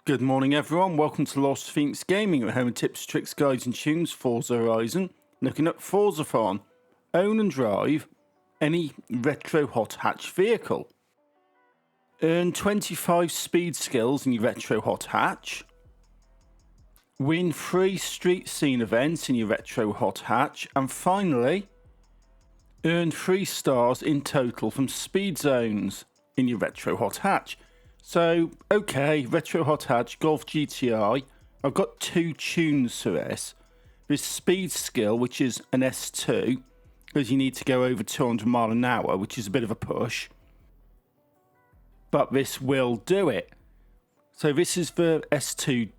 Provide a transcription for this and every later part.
Good morning everyone, welcome to Lost Phoenix Gaming, at home with tips, tricks, guides and tunes, Forza Horizon. Looking at Forza Fun. Own and drive any retro hot hatch vehicle. Earn 25 speed skills in your retro hot hatch. Win 3 street scene events in your retro hot hatch. And finally, earn 3 stars in total from speed zones in your retro hot hatch. So, okay, Retro Hot Hatch, Golf GTI. I've got 2 tunes for this. There's Speed Skill, which is an S2, because you need to go over 200 mile an hour, which is a bit of a push. But this will do it. So this is the S2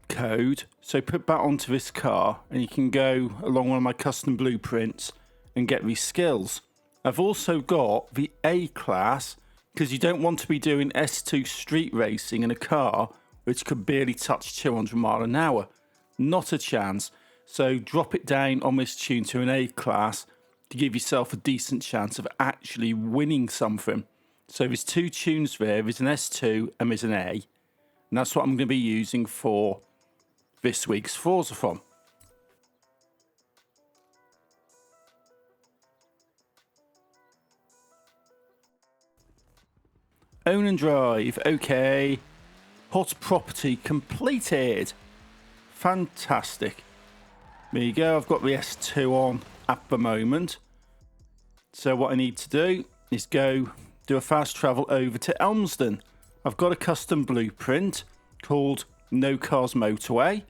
code. So put that onto this car, and you can go along one of my custom blueprints and get these skills. I've also got the A class, because you don't want to be doing S2 street racing in a car which could barely touch 200 mile an hour. Not a chance. So drop it down on this tune to an A class to give yourself a decent chance of actually winning something. So there's 2 tunes there. There's an S2 and there's an A. And that's what I'm going to be using for this week's Forza-thon. Own and drive, okay. Hot property completed. Fantastic. There you go, I've got the S2 on at the moment. So what I need to do is go do a fast travel over to Elmsdon. I've got a custom blueprint called No Cars Motorway.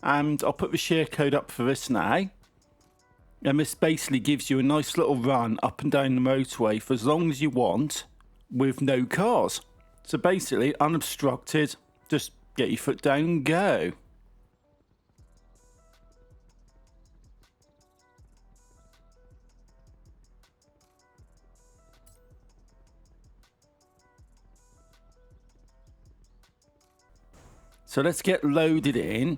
And I'll put the share code up for this now. And this basically gives you a nice little run up and down the motorway for as long as you want, with no cars. So basically, unobstructed, just get your foot down and go. So let's get loaded in.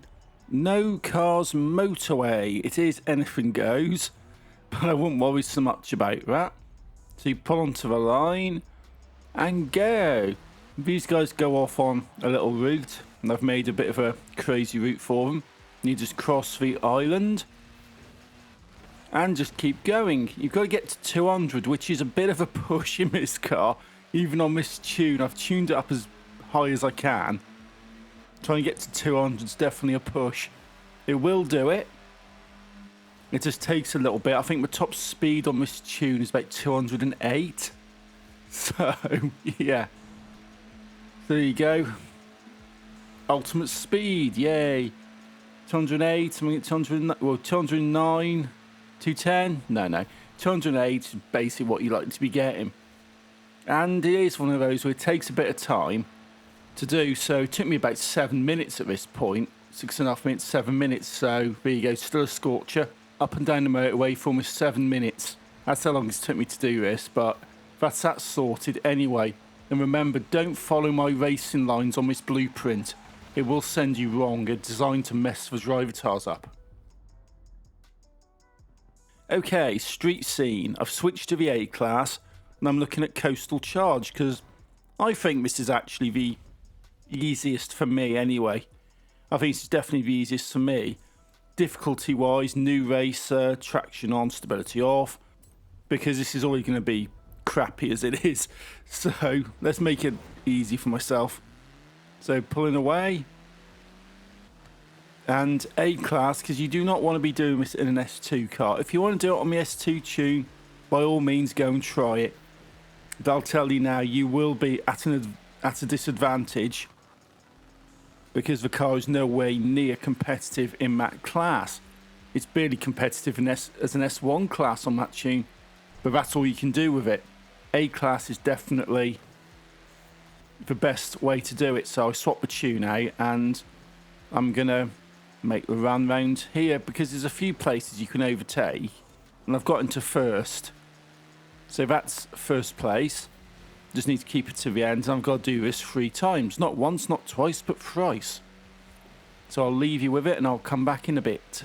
No Cars Motorway. It is anything goes, but I wouldn't worry so much about that. So you pull onto the line and go. These guys go off on a little route, and I've made a bit of a crazy route for them. You just cross the island and just keep going. You've got to get to 200, which is a bit of a push in this car. Even on this tune, I've tuned it up as high as I can. Trying to get to 200 is definitely a push. It will do it. It just takes a little bit. I think the top speed on this tune is about 208. So, yeah. There you go. Ultimate speed, yay. 208, I mean 209, well 209, 210? No. 208 is basically what you like to be getting. And it is one of those where it takes a bit of time to do. So it took me about 7 minutes at this point. 6.5 minutes, 7 minutes. So there you go, still a Scorcher. Up and down the motorway for almost 7 minutes. That's how long it took me to do this, but that's that sorted anyway. And remember, don't follow my racing lines on this blueprint. It will send you wrong. It's designed to mess the driver tires up. Okay, street scene. I've switched to the A class, and I'm looking at coastal charge, because I think this is actually the easiest for me anyway. I think it's definitely the easiest for me. Difficulty wise, new racer, traction on, stability off, because this is always going to be crappy as it is. So let's make it easy for myself. So pulling away, and A class, because you do not want to be doing this in an S2 car. If you want to do it on the S2 tune, by all means go and try it. But I'll tell you now, you will be at a disadvantage, because the car is nowhere near competitive in that class. It's barely competitive as an S1 class on that tune, but that's all you can do with it. A class is definitely the best way to do it. So I swapped the tune out, and I'm gonna make the run round here, because there's a few places you can overtake, and I've got into first. So that's first place. Just need to keep it to the end, and I've got to do this 3 times. Not once, not twice, but thrice. So I'll leave you with it, and I'll come back in a bit.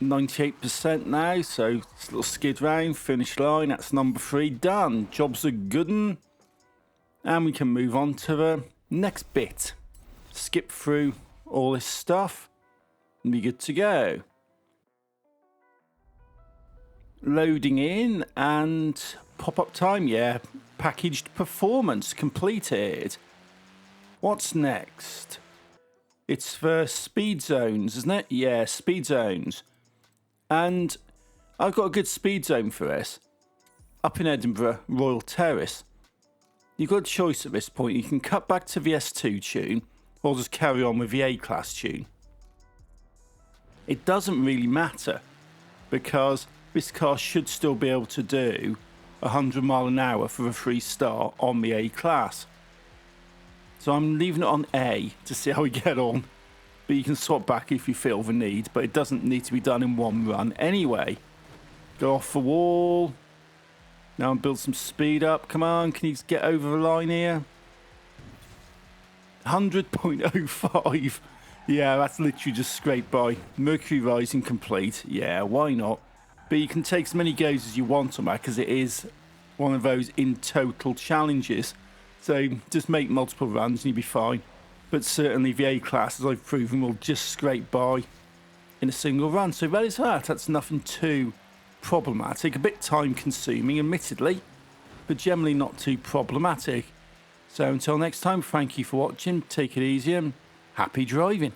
98% now, so it's a little skid round, finish line, that's number 3 done. Jobs are good, and we can move on to the next bit. Skip through all this stuff and be good to go. Loading in, and pop-up time, yeah. Packaged performance completed. What's next? It's for speed zones, isn't it? Yeah, speed zones. And I've got a good speed zone for this. Up in Edinburgh, Royal Terrace. You've got a choice at this point. You can cut back to the S2 tune, or just carry on with the A-Class tune. It doesn't really matter, because this car should still be able to do 100 mile an hour for a 3-star on the A-Class. So I'm leaving it on A to see how we get on. But you can swap back if you feel the need, but it doesn't need to be done in one run anyway. Go off the wall. Now and build some speed up. Come on, can you get over the line here? 100.05. Yeah, that's literally just scraped by. Mercury rising complete. Yeah, why not? But you can take as many goes as you want on that, because it is one of those in total challenges. So just make multiple runs and you'll be fine. But certainly the A-Class, as I've proven, will just scrape by in a single run. So that is that. That's nothing too problematic. A bit time consuming, admittedly, but generally not too problematic. So until next time, thank you for watching. Take it easy and happy driving.